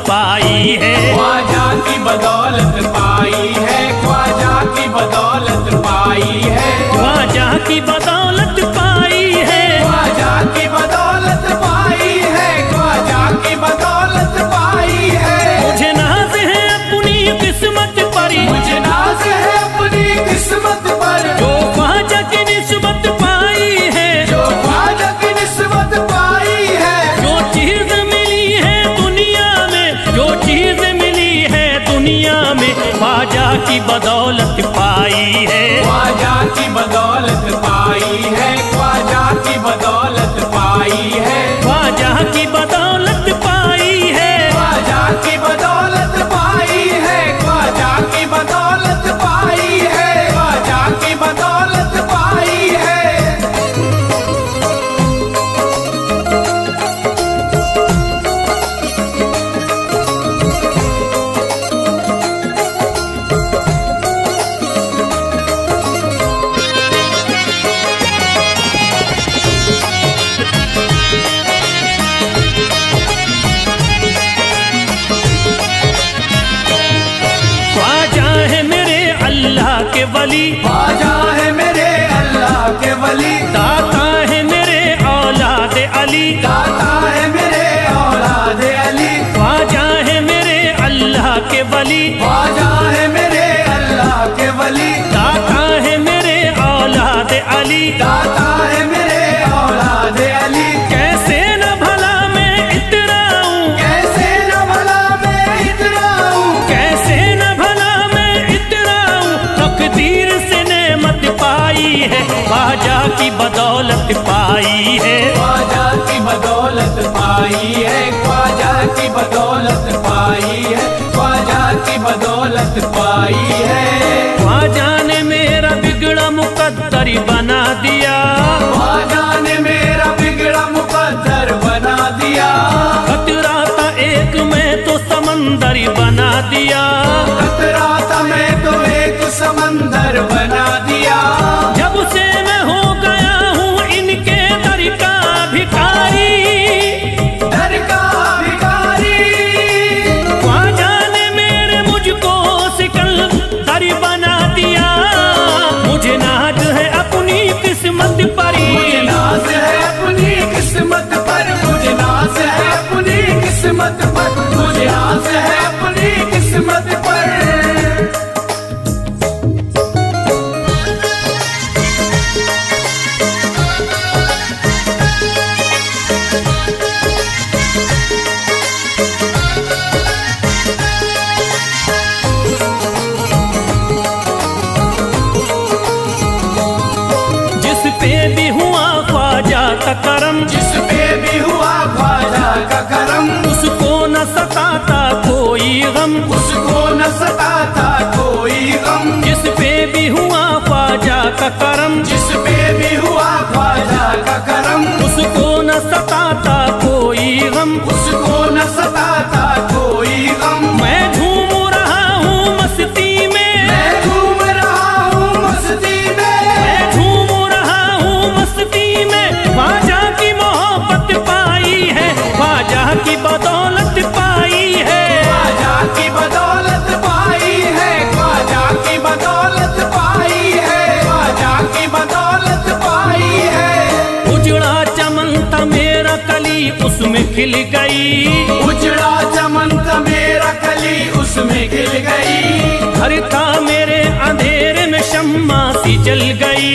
पाई है। ख्वाजा की बदौलत पाई है, ख्वाजा की बदौलत पाई है, ख्वाजा की बदौलत पाई है, ख्वाजा की बदौलत पाई है, ख्वाजा की बदौलत पाई है। मुझे नाज है अपनी किस्मत पर, मुझे नाज है अपनी किस्मत पर, जो ख्वाजा की निस्बत पाई है, जो ख्वाजा की निस्बत पाई है। जो चीज मिली है दुनिया में, जो चीज मिली है दुनिया में, ख्वाजा की बदौलत पाई है। ख्वाजा की बदौलत पाई है, ख्वाजा की बदौलत पाई है, ख्वाजा की बदौलत पाई है, ख्वाजा की बदौलत पाई है, ख्वाजा की बदौलत पाई है, ख्वाजा की बदौलत पाई है। ख्वाजा है मेरे अल्लाह के वली, ख्वाजा है मेरे अल्लाह के वली, दाता है मेरे औलाद अली, दाता है मेरे औलाद अली, ख्वाजा है मेरे अल्लाह के वली, ख्वाजा है मेरे अल्लाह के वली, दाता है मेरे औलाद अली। दाता है मेरे औलाद अली। कैसे न भला मैं इतराऊं, कैसे न भला मैं इतराऊं, कैसे न भला मैं इतराऊं, तकदीर से नेमत पाई है, ख्वाजा की बदौलत पाई है। ख्वाजा की बदौलत पाई है, ख्वाजा की बदौलत पाई है, ख्वाजा की बदौलत पाई है। ख्वाजा ने मेरा बिगड़ा मुकद्दर बना दिया, ख्वाजा ने मेरा बिगड़ा मुकद्दर बना दिया, खतरा था एक मैं तो समंदर बना दिया। खतरा था मैं तो एक समंदर बना दिया। जब से मैं हो गया हूँ इनके दर का भिखारी, दर का भिखारी, ख्वाजा ने मेरे मुझको सिकंदर बना दिया। मुझे नाज है अपनी किस्मत पर, मुझे नाज है अपनी किस्मत पर, मुझे नाज है अपनी किस्मत पर, मुझे नाज है अपनी किस्मत पर। जिस पे भी हुआ ख्वाजा का करम, जिस पे भी हुआ ख्वाजा का करम, उसको न सताता कोई गम, उसको न सताता कोई गम। जिस पे भी हुआ ख्वाजा का करम, जिस पे भी हुआ ख्वाजा का करम, उसको न सताता कोई गम। उसको न सताता कोई गम। मैं झूम रहा हूँ मस्ती में, मैं झूम रहा हूँ मस्ती में, मैं झूम रहा हूँ मस्ती में, ख्वाजा की मोहब्बत पाई है, ख्वाजा की बदौलत पाई है। ख्वाजा की बदौलत पाई है, ख्वाजा की बदौलत पाई है, ख्वाजा की बदौलत पाई है। उजड़ा चमन था मेरा कली उसमें खिल गई, उजड़ा चमन था मेरा कली उसमें खिल गई। घर था मेरे अंधेरे में शम्मा सी जल गई,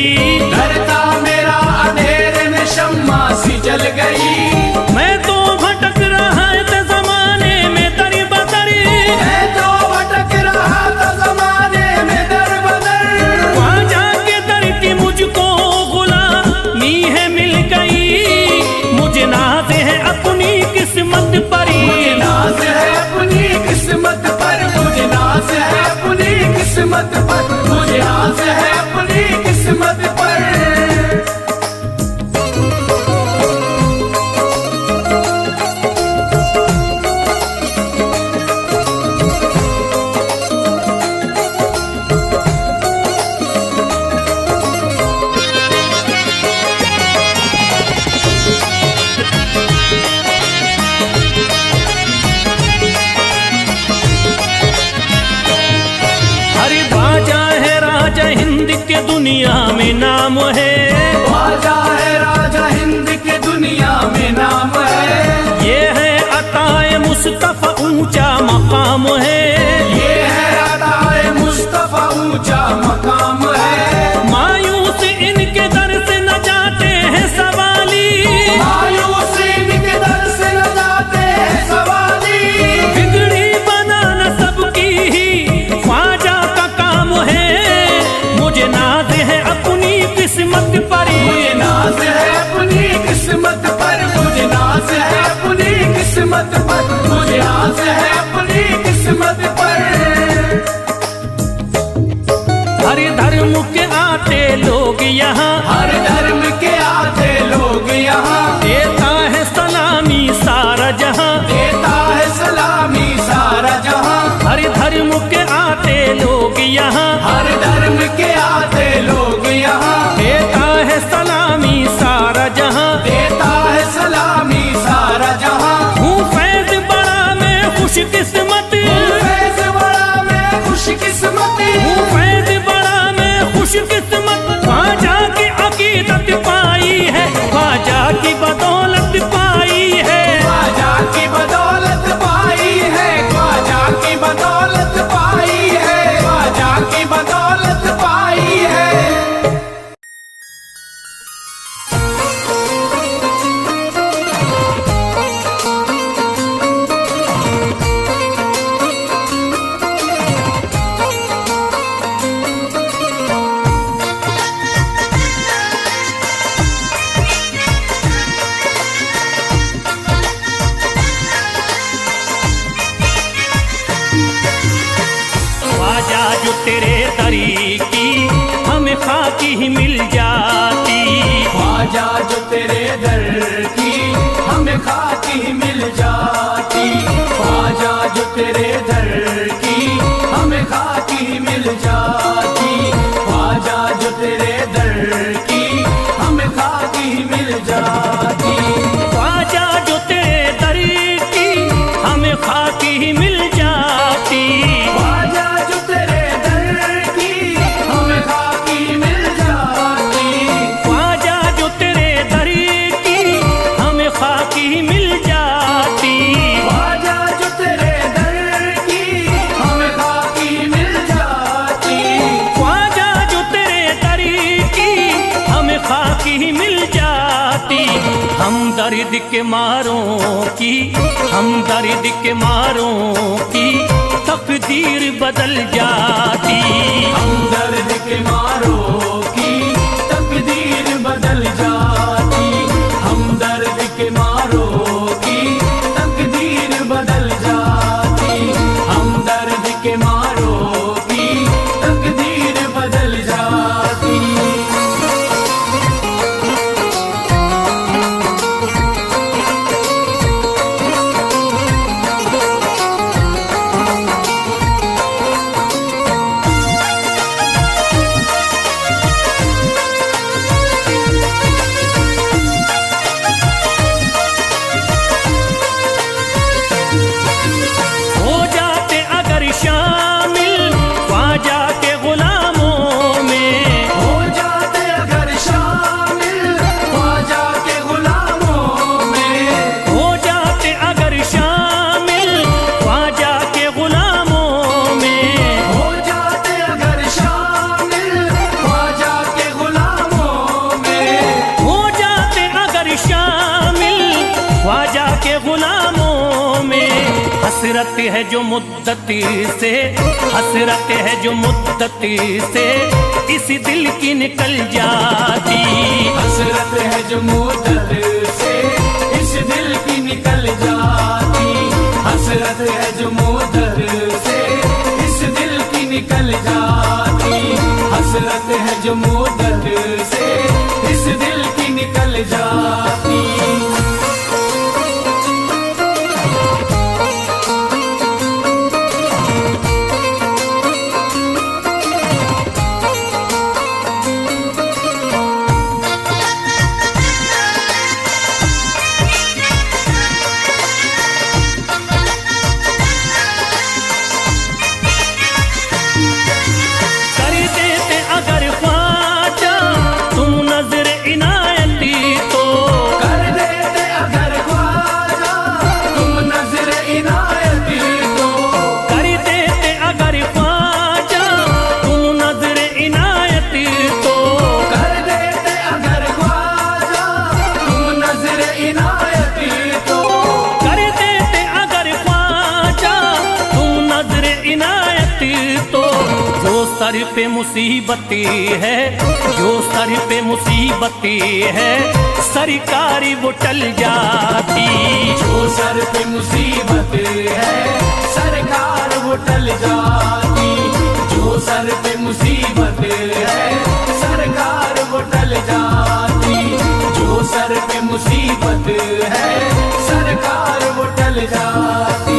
घर था मेरा अंधेरे में शम्मा सी जल गई। मैं तो भटक रहा था जमाने में दर बदर, मैं तो भटक रहा था जमाने में दर बदर। ख्वाजा के दर की मुझको गुलामी है मिल गई। मुझे नाज है अपनी किस्मत पर, मुझे नाज दुनिया में नाम है, ख्वाजा है राजा हिंद के दुनिया में नाम है। ये है अताए मुस्तफा ऊंचा मकाम है, ये है अताए मुस्तफा ऊंचा मकाम है। मायूस इनके दर से न जाते हैं सवाली, मायूस इनके दर से न जाते हैं सवाली। बिगड़ी बनाना सबकी ही ख्वाजा का काम है। मुझे नाज है अपनी किस्मत पर, मुझे नाज है अपनी किस्मत पर, मुझे नाज है अपनी किस्मत पर, मुझे नाज है अपनी किस्मत पर। हर धर्म के आते लोग यहाँ, हर धर्म के आते लोग यहाँ, देता है सलामी सारा जहाँ, देता है सलामी सारा जहाँ। हर धर्म के आते लोग यहाँ, हर धर्म के आते लोग यहाँ, देता है सलामी सारा जहाँ, देता है सलामी सारा जहाँ। हूँ फैज बड़ा मैं खुशकिस्मत, फैज बड़ा मैं खुशकिस्मत, हूँ फैज बड़ा मैं खुशकिस्मत। ख्वाजा की अकीदत पाई है, ख्वाजा की बदौलत पाई है, ख्वाजा की बदौलत पाई है, ख्वाजा की बदौलत पाई है, ख्वाजा की बदौलत पाई है। ख्वाजा जो तेरे दरी की हमें खाकी ही मिल जाती, ख्वाजा जो तेरे दर की हमें खाकी मिल जाती, ख्वाजा जो तेरे दर की हमें खाकी मिल जाती, ख्वाजा जो तेरे दर की हमें खाकी मिल जाती। ख्वाजा जो तेरे दरी की हमें खाकी ही मिल जाती, ख्वाजा जो तेरे दर की हमें खाकी मिल जाती, ख्वाजा जो तेरे दरी की हमें खाकी ही मिल जाती, ख्वाजा जो तेरे दर की हमें खाकी मिल जाती, ख्वाजा जो तेरे दरी की हमें खाकी ही मिल जाती। हम दर्द के मारों की, हम दर्द के मारों की तकदीर बदल जाती, हम दर्द के मारों की तकदीर बदल जाती, हम दर्द के मारों की तकदीर बदल जाती, हम दर्द के मारों की तकदीर बदल जाती। हो जाते अगर शामिल ख्वाजा के गुलामों में, हो जाते अगर शामिल ख्वाजा के गुलामों में, हो जाते अगर शामिल ख्वाजा के गुलामों में, हो जाते अगर शामिल ख्वाजा के गुलामों में, हो जाते अगर शामिल ख्वाजा के गुलामों में। हसरत है जो मुद्दती से, हसरत है जो मुद्दती से इस दिल की निकल जाती, हसरत है जो मुद्दत से इस दिल की निकल जाती, हसरत है जो मुद्दत से इस दिल की निकल जाती, हसरत है जो मुद्दत से इस दिल की निकल जाती। कर देते अगर ख्वाजा सर पे मुसीबतें है, जो सर पे मुसीबतें है, सरकारी वो टल जाती। जो सर पे मुसीबत है सरकार वो टल जाती। जो सर पे मुसीबत है सरकार वो टल जाती। जो सर पे मुसीबत है सरकार वो टल जाती।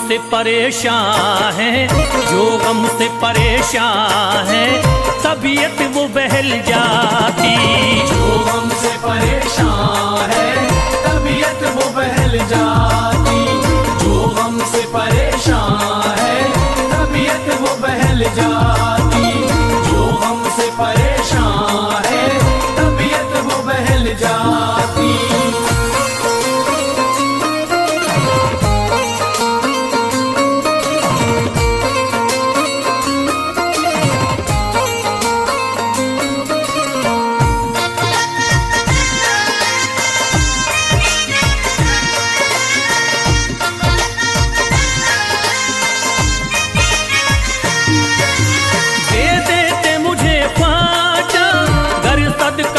से परेशान है, जो गम से परेशान है, तबीयत वो बहल जाती। जो गम से परेशान है तबीयत वो बहल जाती। जो गम से परेशान है तबीयत वो बहल जाती। जो गम से परेशान है तबीयत वो बहल जाती।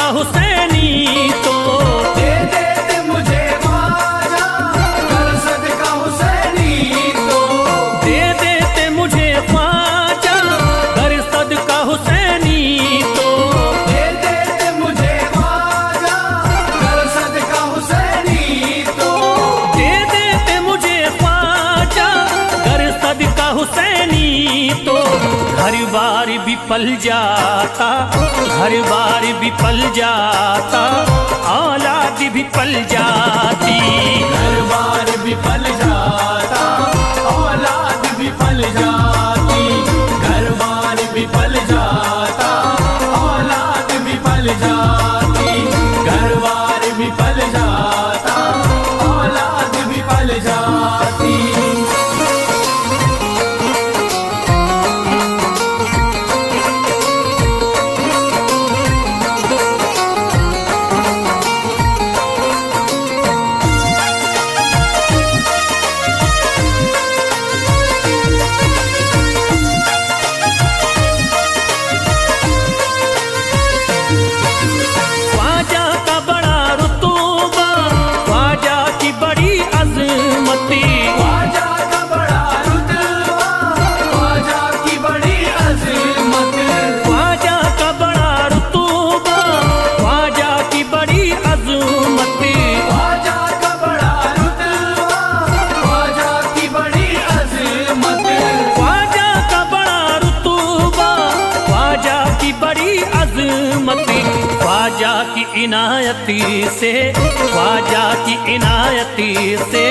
हुसैनी तो दे देते मुझे ख्वाजा कर सदका हुसैनी तो। दे देते मुझे ख्वाजा कर सदका हुसैनी तो। दे देते मुझे ख्वाजा कर सदका हुसैनी तो। दे देते मुझे ख्वाजा कर सदका हुसैनी तो। घर बार भी पल जाता, घर बार भी पल जाता, औलाद भी पल जाती। घर बार भी पल जाता औलाद भी पल जाती। घर बार भी पल जाता औलाद भी पल जाती। घर बार भी पल जाता औलाद भी पल जाती। ख्वाजा की इनायती से, ख्वाजा की इनायती से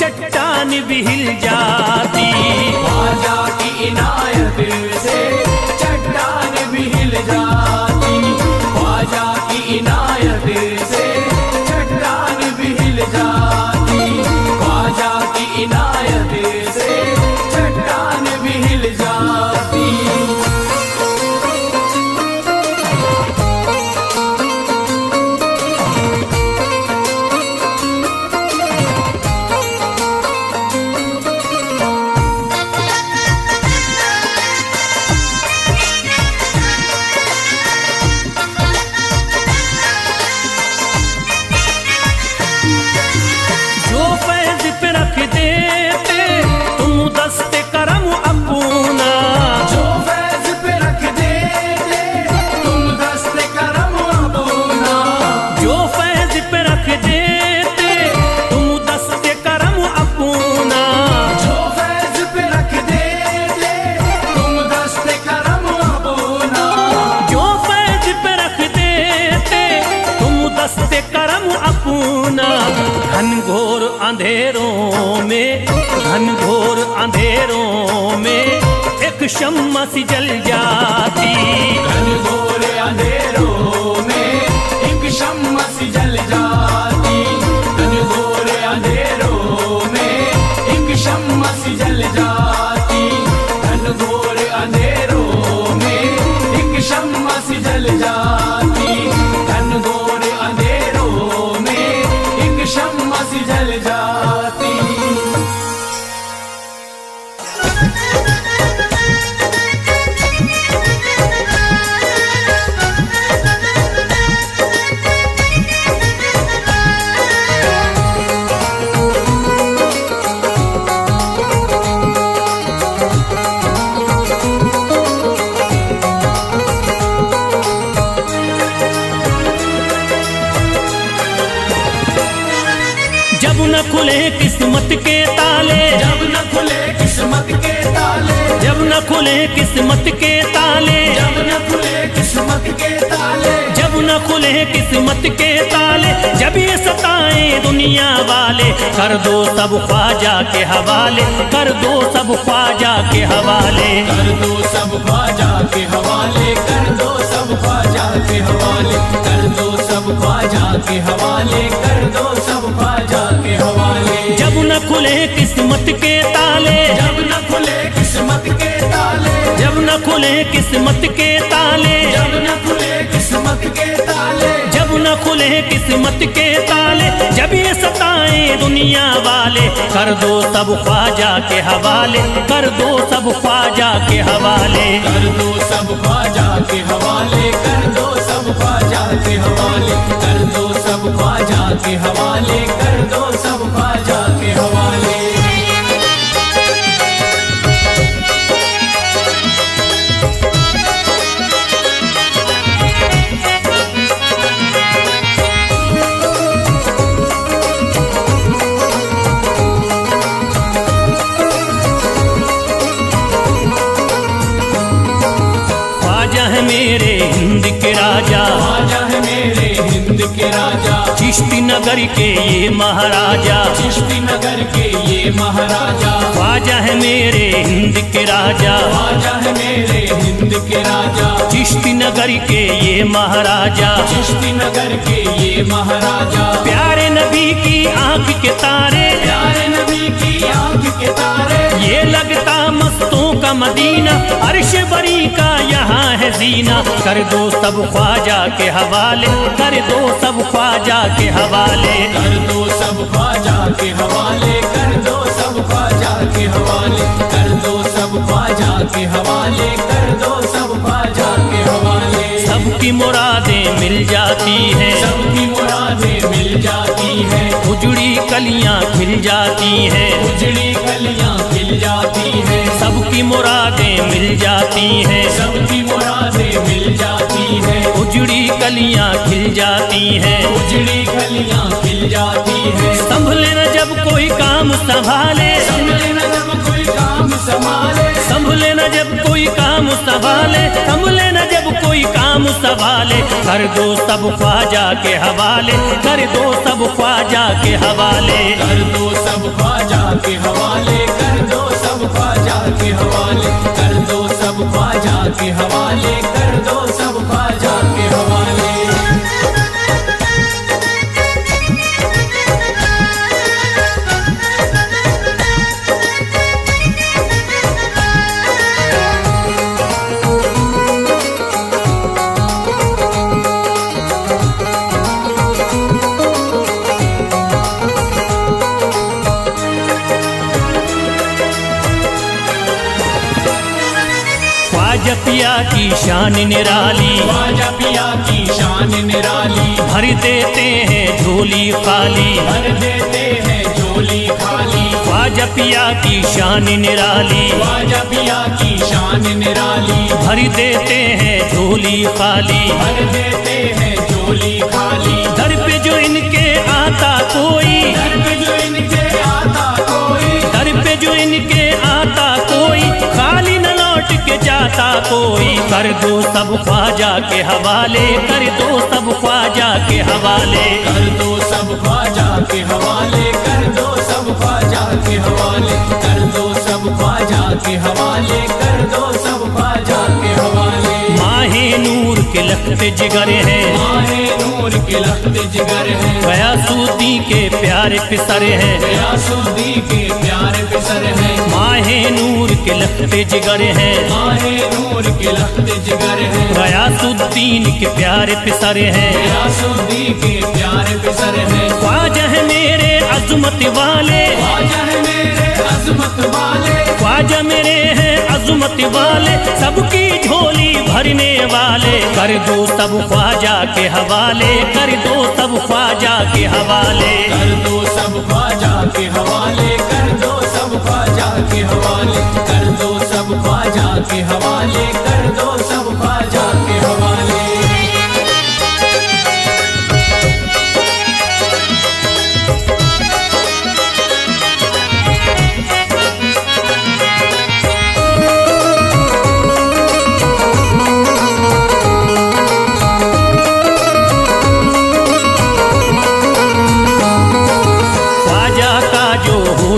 चट्टान भी हिल जाती। ख्वाजा की इनायत से चट्टान भी हिल जाती। ख्वाजा की इनायत से चट्टान भी हिल जाती। ख्वाजा की इनायत से चट्टान भी हिल जाती। अंधेरों में, घनघोर अंधेरों में एक शम्मा सी जल जाती। घनघोर अंधेरों में एक शम्मा सी जल जाती। घनघोर अंधेरों में एक शम्मा सी जल जाती। घनघोर अंधेरों में एक शम्मा सी जल जाती। घनघोर अंधेरों में एक शम्मा सी जल जाती। जब न खुले किस्मत के ताले, जब न खुले किस्मत के ताले, जब न खुले किस्मत के ताले, जब न खुले किस्मत के ताले, जब न खुले किस्मत के ताले, जब ये सताए दुनिया वाले, कर दो सब ख्वाजा के हवाले, कर दो सब ख्वाजा के हवाले। कर दो सब ख्वाजा के हवाले, कर दो सब ख्वाजा के हवाले, कर दो सब ख्वाजा के हवाले, कर दो सब ख्वाजा के हवाले। जब न खुले किस्मत के ताले, जब न खुले किस्मत के ताले, जब न खुले किस्मत के ताले, जब न खुले किस्मत के ताले, जब न खुले किस्मत के ताले, जब ये सताए दुनिया वाले, कर दो सब ख्वाजा के हवाले, कर दो सब ख्वाजा के हवाले। कर दो सब ख्वाजा के हवाले, कर दो सब ख्वाजा के हवाले, कर दो सब ख्वाजा के हवाले, कर दो सब ख्वाजा के हवाले। ख्वाजा है मेरे हिंद के राजा, ख्वाजा है मेरे हिंद के राजा, चिश्ती नगर के ये महाराजा, चिश्ती नगर के ये महाराजा। ख्वाजा है मेरे हिंद के राजा, ख्वाजा है मेरे हिंद के राजा, चिश्ती नगर के ये महाराजा। चिश्ती नगर के ये महाराजा। प्यारे नबी की आंख के तारे, प्यारे नबी की आंख के तारे, ये लगता मस्तों का मदीना, अर्श बरी का यहाँ है जीना। कर दो सब ख्वाजा के हवाले, कर दो सब ख्वाजा के हवाले। कर दो सब ख्वाजा के हवाले, कर दो सब ख्वाजा के हवाले, कर दो सब ख्वाजा के हवाले, कर दो सब ख्वाजा के हवाले। सबकी मुरादें मिल जाती हैं, सबकी मुरादें मिल जाती हैं, उजड़ी कलियां खिल जाती हैं, उजड़ी कलियां खिल जाती हैं। सबकी मुरादें मिल जाती हैं, सबकी मुरादें मिल जाती हैं, उजड़ी कलियां खिल जाती हैं। उजड़ी कलियां खिल जाती हैं। संभले न जब कोई काम संभाले, संभले न जब कोई काम संभाले, संभले न जब कोई काम संभाले, संभले न जब कोई काम संभाले। कर दो सब ख्वाजा के हवाले, कर दो सब ख्वाजा के हवाले। कर दो सब ख्वाजा के हवाले, कर दो सब ख्वाजा के हवाले, कर दो सब ख्वाजा के हवाले, कर दो सब ख्वाजा के हवाले। ख्वाजा पिया की शान निराली, ख्वाजा पिया की शान निराली, भर देते हैं झोली खाली, भर देते हैं झोली खाली। ख्वाजा पिया की शान निराली, ख्वाजा पिया की शान निराली, भर देते हैं झोली खाली, भर देते हैं झोली खाली। दर पे जो इनके आता कोई, दर पे जो इनके आता कोई, दर पे जो इनके आता कोई, खाली न लौट के जाता कोई, कर दो सब ख्वाजा के हवाले, कर दो सब ख्वाजा के हवाले। कर दो सब ख्वाजा के हवाले, कर दो सब ख्वाजा के हवाले, कर दो सब ख्वाजा के हवाले, कर दो सब ख्वाजा के हवाले। माहे नूर के लखते जिगर है, माहे नूर के लखते जिगर है, गयासुद्दीन के प्यारे पिसर है, गयासुद्दीन के प्यारे पिसर है। माहे नूर के लखते जिगर है, माहे नूर के लखते जिगर है, गयासुद्दीन के प्यारे पिसर है, गयासुद्दीन के प्यारे पिसर है। ख्वाजा है मेरे अज़मत वाले, ख्वाजा है मेरे अज़मत वाले, ख्वाजा मेरे हैं अज़मत वाले, सबकी झोली भरने वाले। कर दो सब ख्वाजा के हवाले, कर दो सब ख्वाजा के हवाले। कर दो सब ख्वाजा के हवाले, कर दो सब ख्वाजा के हवाले, कर दो सब ख्वाजा के हवाले, कर दो सब ख्वाजा के हवाले।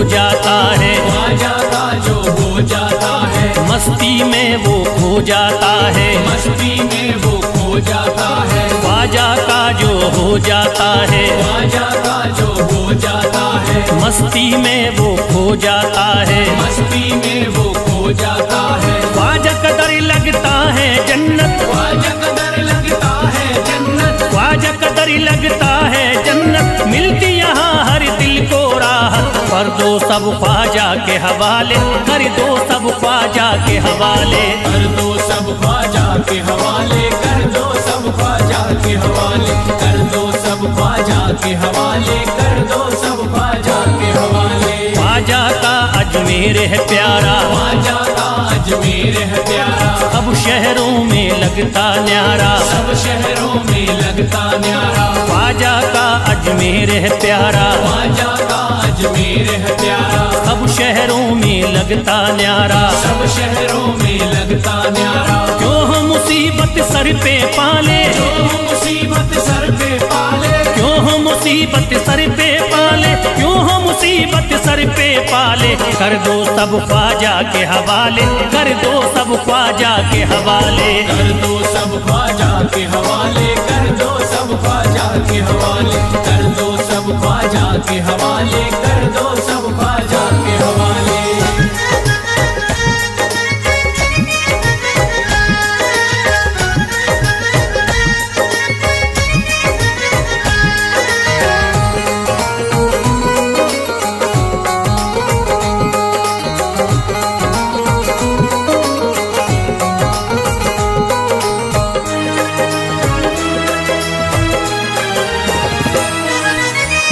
जाता है ख्वाजा का जो हो जाता है, मस्ती में वो खो जाता है, मस्ती में वो खो जाता है। ख्वाजा का जो हो जाता है, ख्वाजा का जो हो जाता है, मस्ती में वो खो जाता है, मस्ती में वो खो जाता है। ख्वाजा कदर लगता है जन्नत, ख्वाजा कदर लगता है जन्नत, ख्वाजा कदर लगता है जन्नत, मिलती यहाँ हर दिल को राहत। कर दो सब ख्वाजा के हवाले, कर दो सब ख्वाजा के हवाले। कर दो सब ख्वाजा के हवाले, कर दो सब ख्वाजा के हवाले, कर दो सब ख्वाजा के हवाले, कर दो सब ख्वाजा के हवाले। ख्वाजा का अजमेर है प्यारा, ख्वाजा का अजमेर है प्यारा, सब शहरों में लगता न्यारा, सब शहरों में लगता न्यारा। ख्वाजा का अजमेर है प्यारा, ख्वाजा का अजमेर है प्यारा, सब शहरों में लगता न्यारा, सब शहरों में लगता न्यारा। क्यों हम मुसीबत सर पे पाले, जो मुसीबत सर पे पाले, क्यों हम मुसीबत सर पे पाले, क्यों हम मुसीबत सर पे पाले। कर दो सब ख्वाजा के हवाले, कर दो सब ख्वाजा के हवाले। कर दो सब ख्वाजा के हवाले, कर दो सब ख्वाजा के हवाले, कर दो सब ख्वाजा के हवाले, कर दो सब ख्वाजा के हवाले।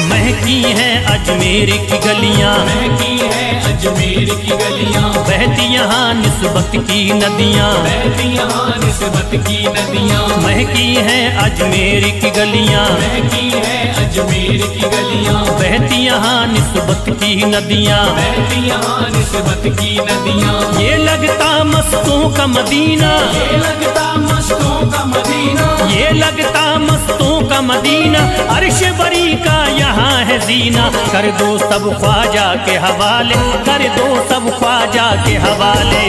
महकी हैं अजमेर की गलियां, महकी है अजमेर की गलियां, बहती यहाँ निस्बत की नदियाँ, बहती यहाँ निस्बत की नदियां। महकी हैं अजमेर की गलियां, महकी है अजमेर की गलियां, बहती यहाँ निस्बत की नदियाँ, बहती यहाँ निस्बत की नदियां। ये लगता मस्तों का मदीना, ये लगता मस्तों का मदीना, ये लगता मस्तों का मदीना, अर्श बरी का यहाँ है जीना। कर दो सब ख्वाजा के हवाले, कर दो सब ख्वाजा के हवाले।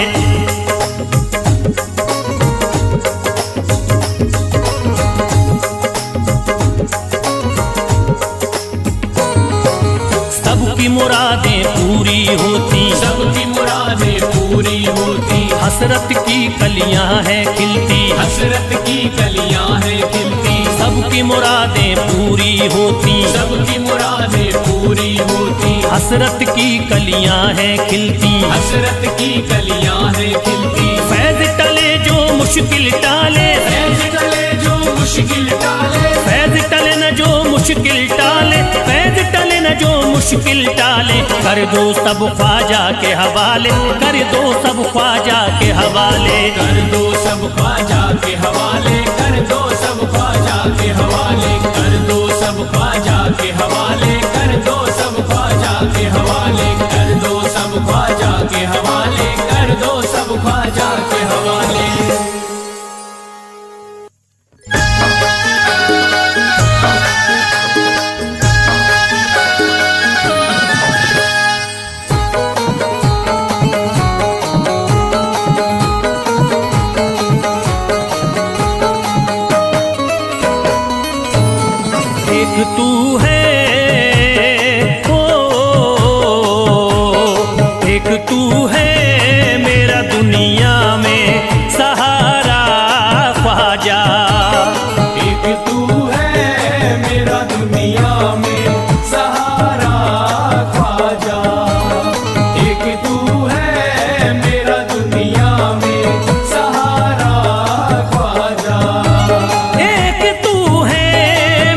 सबकी मुरादें पूरी होती, सबकी मुरादें पूरी होती, हसरत की कलियां हैं खिलती, हसरत की कलियां हैं खिलती। सबकी मुरादें पूरी होती, सबकी मुरादें पूरी होती, हसरत की कलियां हैं खिलती, हसरत की कलियां हैं खिलती। फैज टले जो मुश्किल टाले, फैज टले जो मुश्किल टाले, फैज टले न जो मुश्किल टाले, फैज टले न जो मुश्किल टाले। कर दो सब ख्वाजा के हवाले, कर दो सब ख्वाजा के हवाले। कर दो सब ख्वाजा के हवाले, कर दो सब ख्वाजा के हवाले, कर दो सब ख्वाजा के हवाले, कर दो सब ख्वाजा के हवाले, कर दो सब ख्वाजा के हवाले, कर दो सब ख्वाजा के एक तू है, ओ एक तू है मेरा दुनिया में सहारा ख्वाजा। एक तू है मेरा दुनिया में सहारा ख्वाजा। एक तू है मेरा दुनिया में सहारा ख्वाजा। एक तू है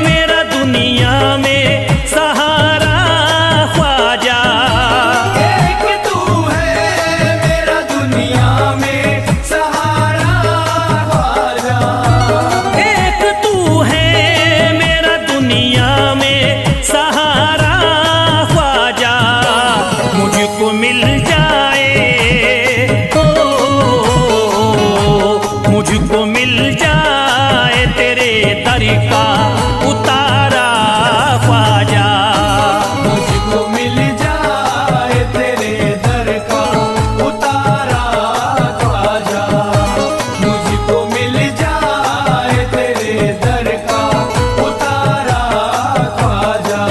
मेरा दुनिया में सहारा ख्वाजा। एक तू है मेरा दुनिया में सहारा ख्वाजा। एक तू है मेरा दुनिया में सहारा ख्वाजा। मुझको मिल जाए, ओ मुझको मिल जाए तेरे दर का उतारा ख्वाजा। मुझको मिल जाए तेरे दर का उतारा ख्वाजा। मुझको मिल जाए तेरे दर का उतारा ख्वाजा।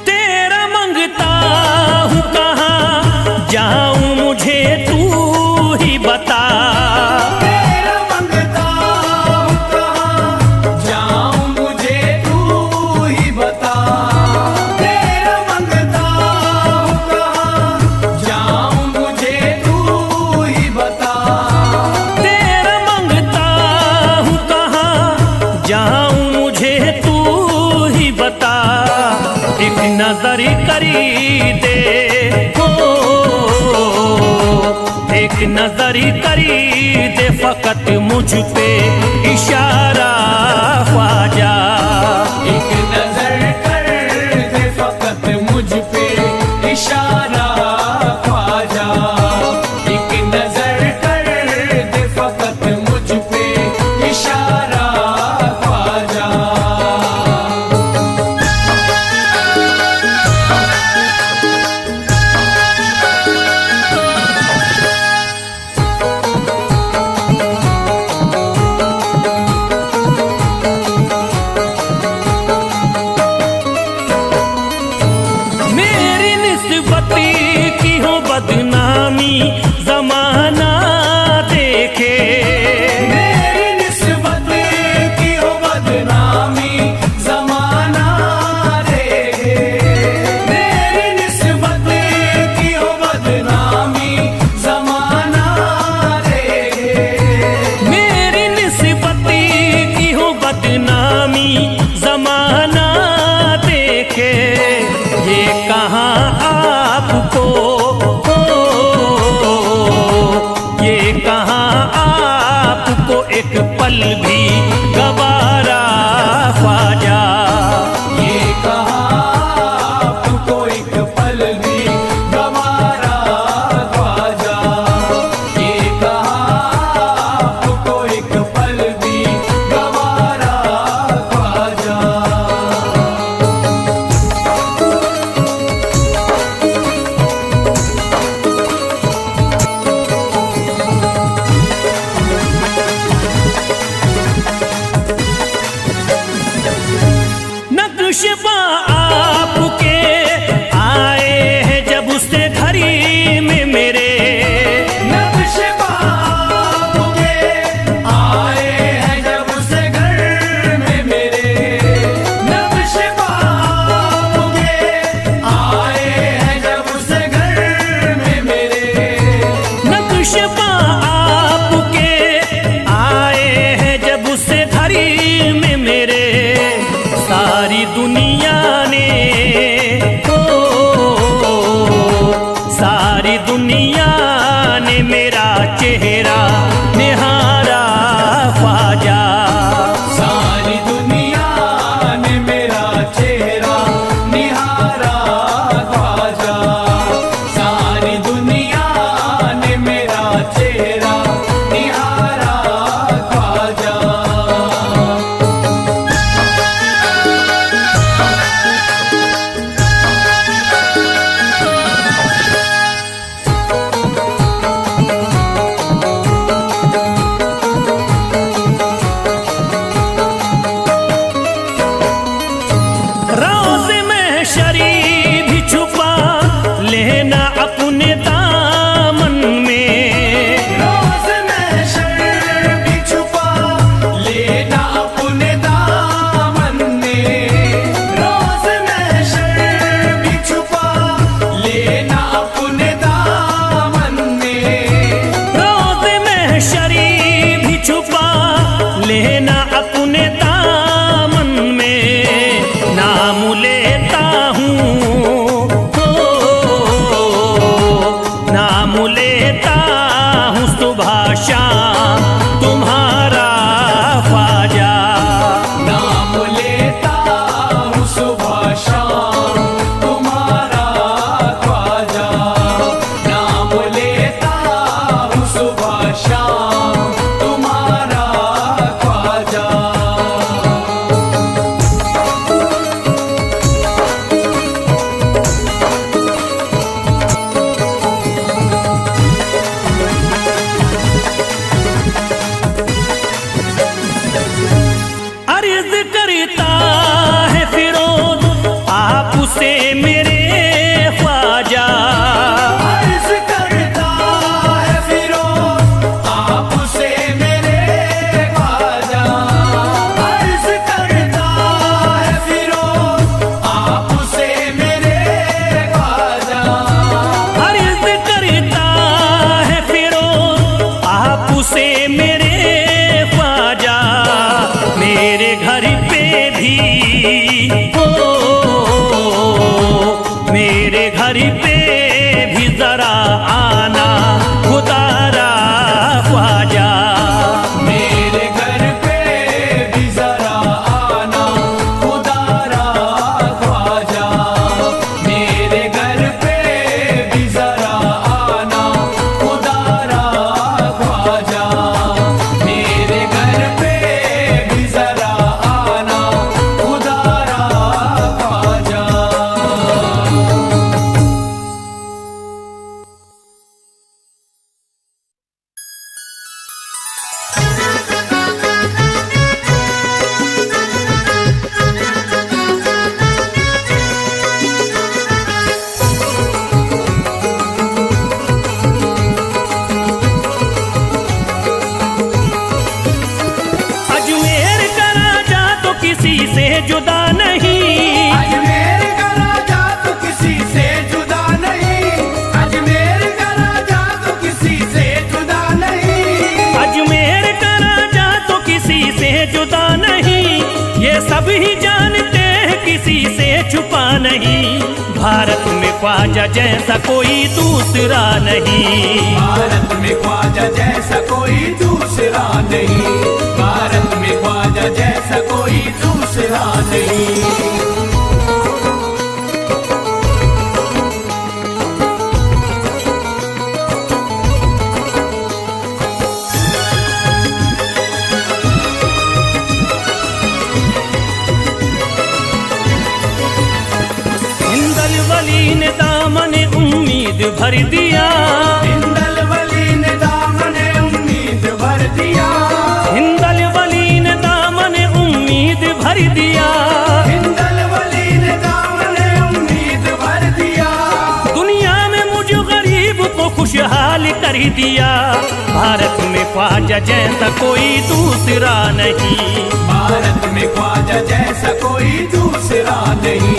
तेरा मंगता हूँ कहाँ जाऊँ मुझे तू ही बता। तेरा मंगता हूँ कहाँ जाऊँ मुझे तू ही बता। तेरा मंगता हूँ कहाँ जाऊँ मुझे तू ही बता। तेरा मंगता हूँ कहाँ जाऊँ मुझे तू ही बता। एक नजर करी दे, हो एक नजर करी दे फकत मुझ पे इशारा ख्वाजा। एक नजर कर दे फकत मुझ पे इशारा ख्वाजा। एक नजर कर दे फकत मुझ पे इशारा ख्वाजा। मेरी निस्बती की हो बदनामी जमाना देखे। मेरी निस्बत की हो बदनामी जमाना देखे। मेरी निस्बत की हो बदनामी जमाना देखे। मेरी निस्बती की हो बदनामी जमाना देखे। ये कहाँ आपको, ये कहाँ आपको एक पल भी गवारा ख्वाजा। ये कहाँ आपको एक पल भी गवारा ख्वाजा। ये कहाँ आपको एक पल भी गवारा ख्वाजा। नक्शबा आपके आए हैं जब से घड़ी में मेरे। नक्शबा आपके आए हैं जब से घर में मेरे। नक्शबा आपके आए हैं जब से घर में मेरे। नक्शबा आपके आए हैं जब से घड़ी में मेरे। सारी दुनिया अर्ज करता है फिरोज आपसे मेरे ख्वाजा, अर्ज करता है फिरोज आपसे मेरे ख्वाजा, अर्ज करता है फिरोज आपसे मेरे ख्वाजा, अर्ज करता है फिरोज आपसे मेरे ख्वाजा, मेरे घर पे भी मेरे घर पे भी जरा आना खुदारा ख्वाजा, मेरे घर पे भी जरा आना खुदारा ख्वाजा, मेरे घर पे भी जरा आना खुदारा ख्वाजा, मेरे घर पे भी जरा आना खुदारा ख्वाजा। अजमेर का राजा तो किसी से जुदा नहीं, अजमेर का राजा तो किसी से जुदा नहीं, अजमेर का राजा तो किसी से जुदा नहीं, अजमेर का राजा तो किसी से जुदा नहीं, ये सब ही जानते हैं किसी से छुपा नहीं, भारत में ख्वाजा जैसा कोई दूसरा नहीं, भारत में ख्वाजा जैसा कोई दूसरा नहीं, भारत में ख्वाजा जैसा कोई दूसरा नहीं। हिंदल वली ने दामन उम्मीद भर दिया, हिंदल वली ने दामन उम्मीद भर दिया, हिंदल वली ने दामन उम्मीद भर दिया, हिंदल वली ने दामन उम्मीद भर दिया, दुनिया में मुझ गरीब को खुशहाल कर दिया, भारत में ख्वाजा जैसा कोई दूसरा नहीं, भारत में ख्वाजा जैसा कोई दूसरा नहीं,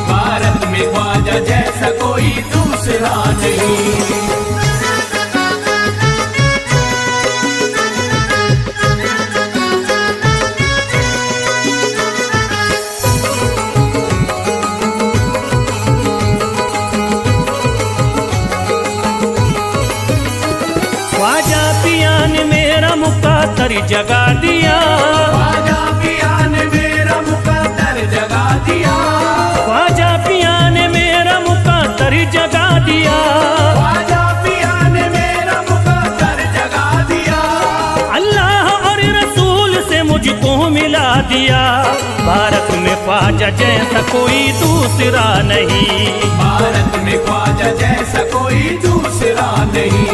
भारत में ख्वाजा जैसा कोई दूसरा नहीं। ख्वाजा पिया ने मेरा मुकद्दर जगा दिया, ख्वाजा पिया ने मेरा मुकद्दर जगा दिया, ख्वाजा पिया ने मेरा मुकद्दर जगा दिया, ख्वाजा पिया ने मेरा मुकद्दर जगा दिया, अल्लाह और रसूल से मुझको मिला दिया, भारत में ख्वाजा जैसा कोई दूसरा नहीं, भारत में ख्वाजा जैसा कोई दूसरा नहीं,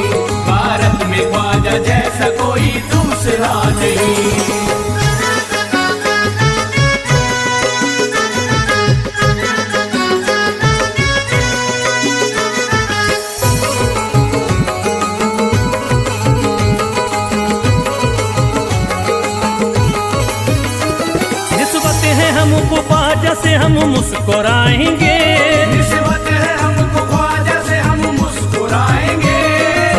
भारत में ख्वाजा जैसा कोई दूसरा नहीं। निस्बत है हमको ख्वाजा से हम मुस्कुराएंगे, निस्बत है हमको ख्वाजा से हम मुस्कुराएंगे,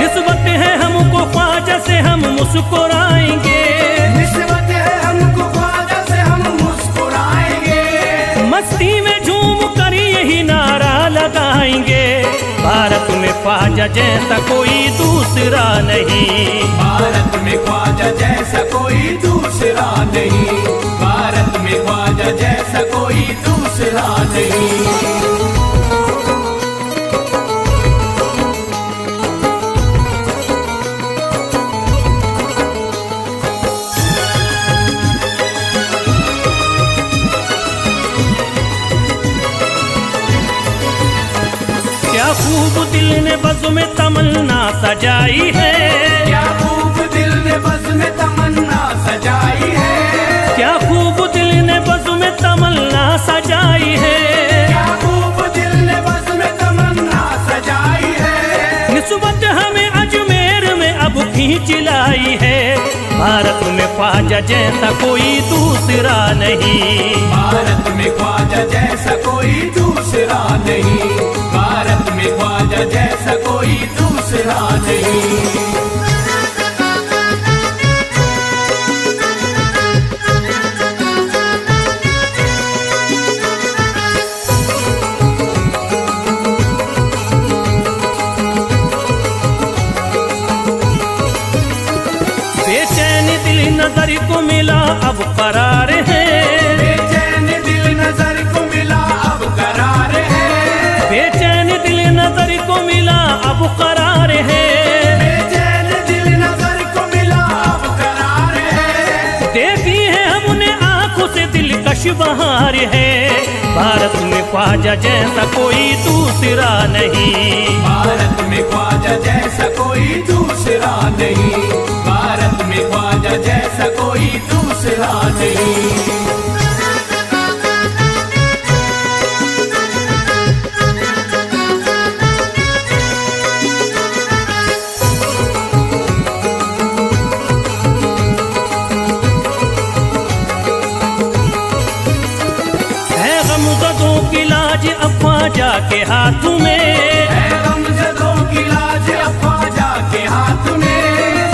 निस्बत है हमको ख्वाजा से हम मुस्कुराएंगे, निस्बत है हमको ख्वाजा से हम मुस्कुराएंगे, मस्ती में झूम कर यही नारा लगाएंगे, भारत में ख्वाजा जैसा कोई दूसरा नहीं, भारत में ख्वाजा जैसा कोई दूसरा नहीं, भारत में ख्वाजा जैसा कोई दूसरा नहीं। क्या खूब दिल ने बज़्म में तमन्ना सजाई है, क्या खूब दिल ने बज़्म में तमन्ना सजाई है, क्या खूब दिल चिलाई है। भारत में ख्वाजा जैसा कोई दूसरा नहीं, भारत में ख्वाजा जैसा कोई दूसरा नहीं, भारत में ख्वाजा जैसा कोई दूसरा नहीं। बेचैन दिल नजर को मिला अब करार है, बेचैन दिल नजर को मिला अब करार है, बेचैन दिल नजर को मिला अब करार है, बेचैन दिल नजर को मिला अब करार है। देखी है हमने आंखों से दिलकश बहार है। भारत में ख्वाजा जैसा कोई दूसरा नहीं, भारत में ख्वाजा जैसा कोई दूसरा नहीं, भारत में ख्वाजा जैसा कोई दूसरा नहीं। है गमज़दों की लाज अब ख्वाजा के हाथ में, है गमज़दों की लाज अब ख्वाजा के हाथ में,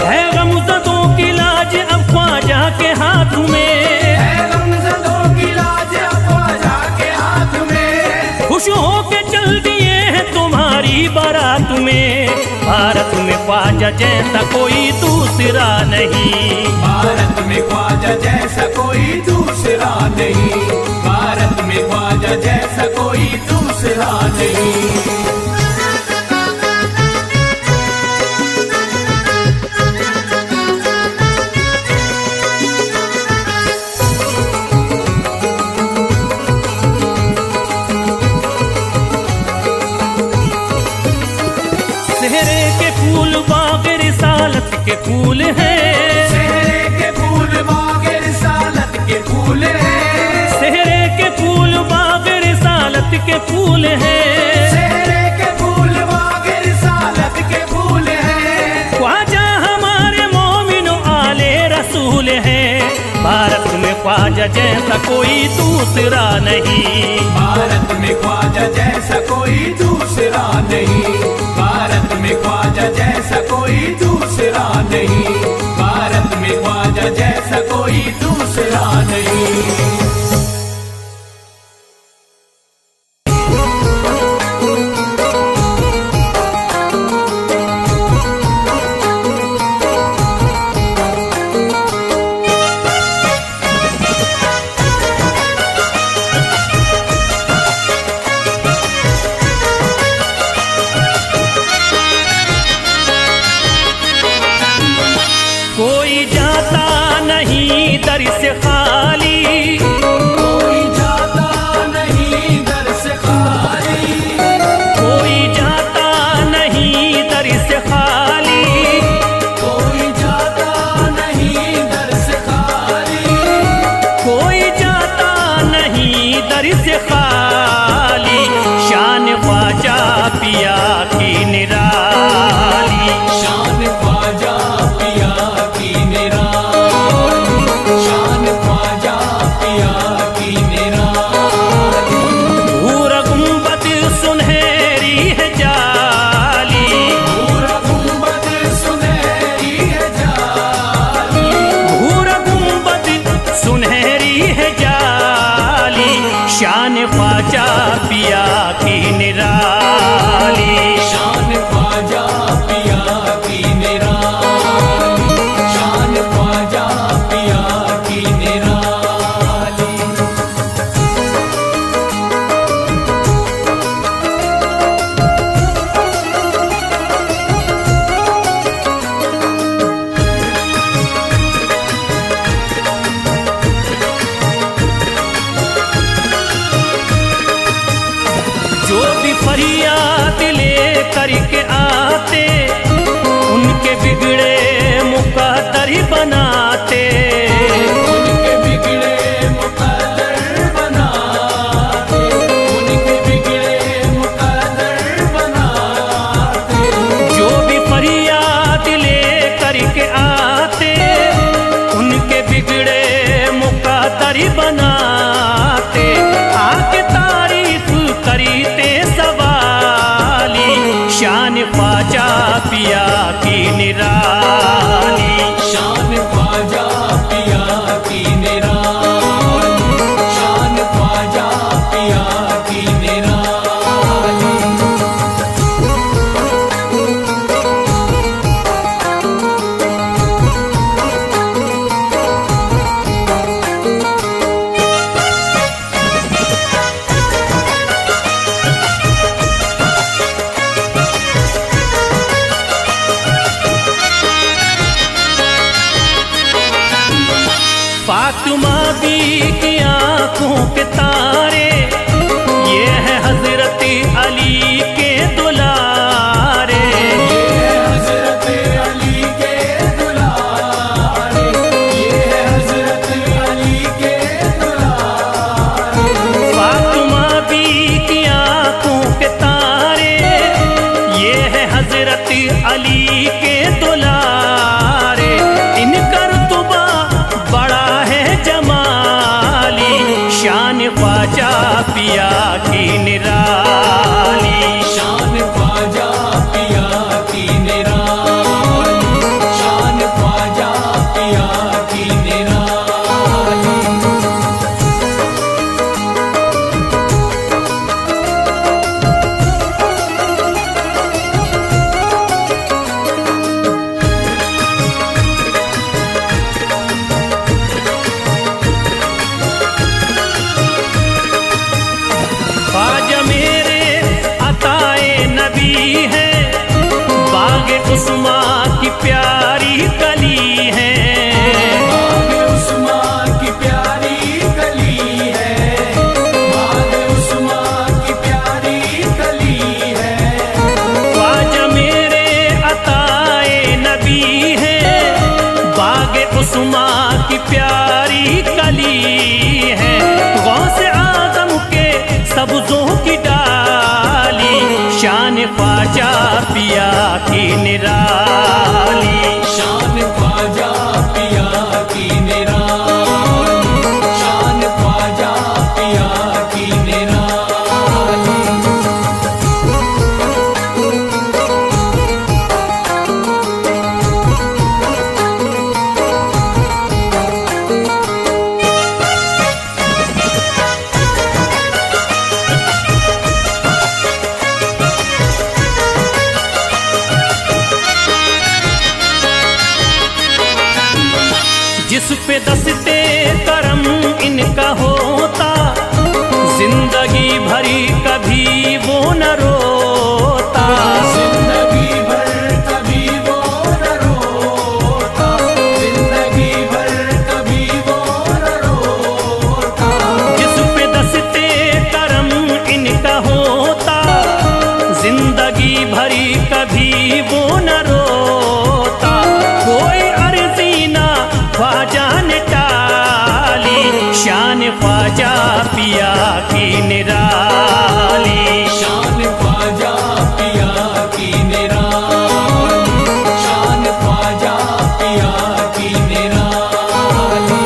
है गमज़दों की लाज अब ख्वाजा के हाथ में, है गमज़दों की लाज अब ख्वाजा के हाथ में। खुश होके चल दिए हैं तुम्हारी बारात में। भारत में ख्वाजा जैसा कोई दूसरा नहीं, भारत में ख्वाजा जैसा कोई दूसरा नहीं, भारत में ख्वाजा जैसा कोई दूसरा नहीं। सेहरे के फूल बाग रिसालत के फूल हैं, सेहरे के फूल बाग रिसालत के फूल हैं, सेहरे के फूल बाग रिसालत के फूल हैं, सेहरे के फूल बाग रिसालत के फूल हैं। ख्वाजा हमारे मोमिनो आले रसूल हैं। भारत में ख्वाजा जैसा कोई दूसरा नहीं, भारत में ख्वाजा जैसा कोई दूसरा नहीं, भारत में ख्वाजा जैसा कोई दूसरा नहीं, भारत में ख्वाजा जैसा कोई दूसरा नहीं। कोई जाता नहीं दर से खाली, कोई जाता नहीं दर से खाली, कोई जाता नहीं दर से खाली, कोई जाता नहीं दर से खाली, कोई जाता नहीं दर से खाली। शान ख्वाजा पिया की निराली, शान ख्वाजा पिया की निराली, शान ख्वाजा पिया की निराली। भूरा गुंबद सुनहरी है जाली, पूरा गुंबद सुनहरी है जाली, भूरा गुंबद सुनहरी है जाली। शान ख्वाजा पिया की निराली, शान ख्वाजा पिया की निराली, शान ख्वाजा पिया की निराली। जो भी फरियाद ले करके आते, उनके बिगड़े मुकद्दर बनाते, उनके बिगड़े मुकद्दर बनाते, उनके बिगड़े मुकद्दर बनाते। जो भी फरियाद ले करके शान ख्वाजा पिया की निराली। शान ख्वाजा पिया की निराली, शान ख्वाजा पिया की निराली। ख्वाजा मेरे अताए नबी है, बाग उस्मा की प्यारी कली है। बाग उस्मा की प्यारी कली है, बाग उस्मा की प्यारी कली है। ख्वाजा मेरे अताए नबी है, बाग उस्मा की प्यारी कली है। गौस आजम के सब्जों की डाली, शान ख्वाजा पिया की निराली। शान ख्वाजा पिया की निराली, शान ख्वाजा पिया की निराली। जिस पे दस्ते करम इनका होता, जिंदगी भरी कभी वो न रोता। जिंदगी भर कभी वो न रोता, जिंदगी भर कभी वो न रोता। जिस पे दस्ते करम इनका होता, जिंदगी भरी कभी वो न रोता। कोई अर्जी ना ख्वाजा ने टाली, शान ख्वाजा पिया की निराली। शान ख्वाजा पिया की निराली, शान ख्वाजा पिया की निराली।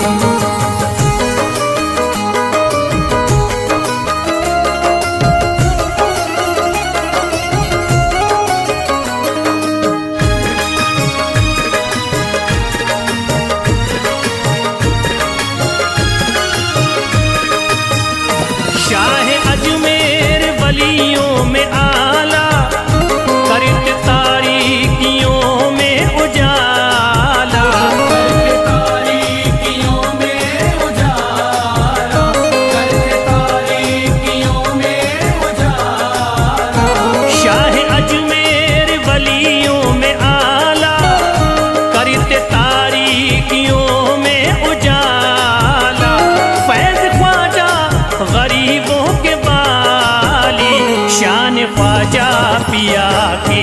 शाह अजमेर वलियों में आला, करते तारीकियों में उजाला। करके तारीकियों में उजाला, करके तारीकियों में उजाला। शाह अजमेर वलियों में आला, करते तारीकियों में उजाला। फैज ख्वाजा गरीबों के बाली, शान ख्वाजा पिया की